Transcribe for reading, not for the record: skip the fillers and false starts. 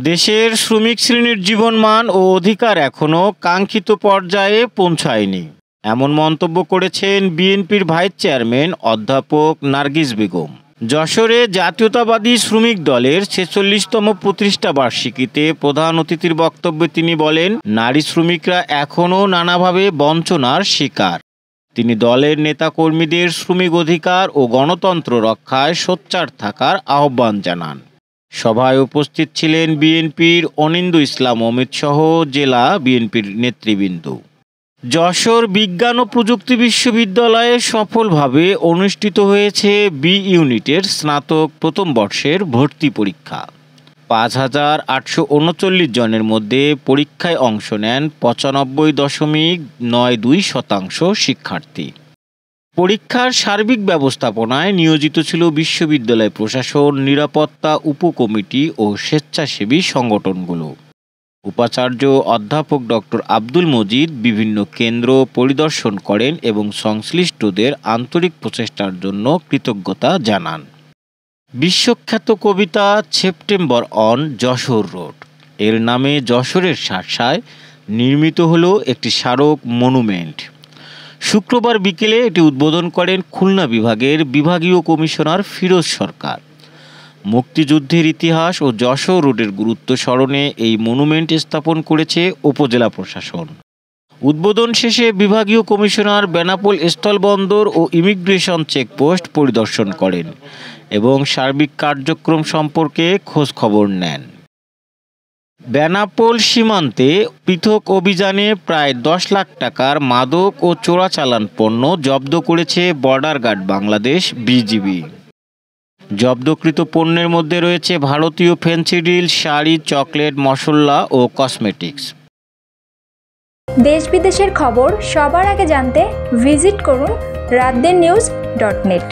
দেশের শ্রমিক শ্রেণীর জীবনমান ও অধিকার এখনও কাঙ্ক্ষিত পর্যায়ে পৌঁছায়নি, এমন মন্তব্য করেছেন বিএনপির ভাইস চেয়ারম্যান অধ্যাপক নার্গিস বেগম। যশোরে জাতীয়তাবাদী শ্রমিক দলের ৪৬তম প্রতিষ্ঠা বার্ষিকীতে প্রধান অতিথির বক্তব্যে তিনি বলেন, নারী শ্রমিকরা এখনও নানাভাবে বঞ্চনার শিকার। তিনি দলের নেতাকর্মীদের শ্রমিক অধিকার ও গণতন্ত্র রক্ষায় সোচ্চার থাকার আহ্বান জানান। সভায় উপস্থিত ছিলেন বিএনপির অনিন্দ্য ইসলাম অমিত সহ জেলা বিএনপির নেতৃবৃন্দ। যশোর বিজ্ঞান ও প্রযুক্তি বিশ্ববিদ্যালয়ে সফলভাবে অনুষ্ঠিত হয়েছে বি ইউনিটের স্নাতক প্রথম বর্ষের ভর্তি পরীক্ষা। ৫,৮৩৯ জনের মধ্যে পরীক্ষায় অংশ নেন ৯৫.৯২% শিক্ষার্থী। পরীক্ষার সার্বিক ব্যবস্থাপনায় নিয়োজিত ছিল বিশ্ববিদ্যালয় প্রশাসন, নিরাপত্তা উপকমিটি ও স্বেচ্ছাসেবী সংগঠনগুলো। উপাচার্য অধ্যাপক ডক্টর আব্দুল মজিদ বিভিন্ন কেন্দ্র পরিদর্শন করেন এবং সংশ্লিষ্টদের আন্তরিক প্রচেষ্টার জন্য কৃতজ্ঞতা জানান। বিশ্বখ্যাত কবিতা সেপ্টেম্বর অন যশোর রোড এর নামে যশোরের শার্শায় নির্মিত হলো একটি স্মারক মনুমেন্ট। শুক্রবার বিকেলে এটি উদ্বোধন করেন খুলনা বিভাগের বিভাগীয় কমিশনার ফিরোজ সরকার। মুক্তিযুদ্ধের ইতিহাস ও যশোর রোডের গুরুত্ব স্মরণে এই মনুমেন্ট স্থাপন করেছে উপজেলা প্রশাসন। উদ্বোধন শেষে বিভাগীয় কমিশনার বেনাপোল স্থলবন্দর ও ইমিগ্রেশন চেকপোস্ট পরিদর্শন করেন এবং সার্বিক কার্যক্রম সম্পর্কে খোঁজ খবর নেন। বেনাপোল সীমান্তে পৃথক অভিযানে প্রায় ১০ লাখ টাকার মাদক ও চোরাচালান পণ্য জব্দ করেছে বর্ডার গার্ড বাংলাদেশ বিজিবি। জব্দকৃত পণ্যের মধ্যে রয়েছে ভারতীয় ফেন্সিডিল, শাড়ি, চকলেট, মশলা ও কসমেটিক্স। দেশ বিদেশের খবর সবার আগে জানতে ভিজিট করুন রাতদেরনিউজ.net।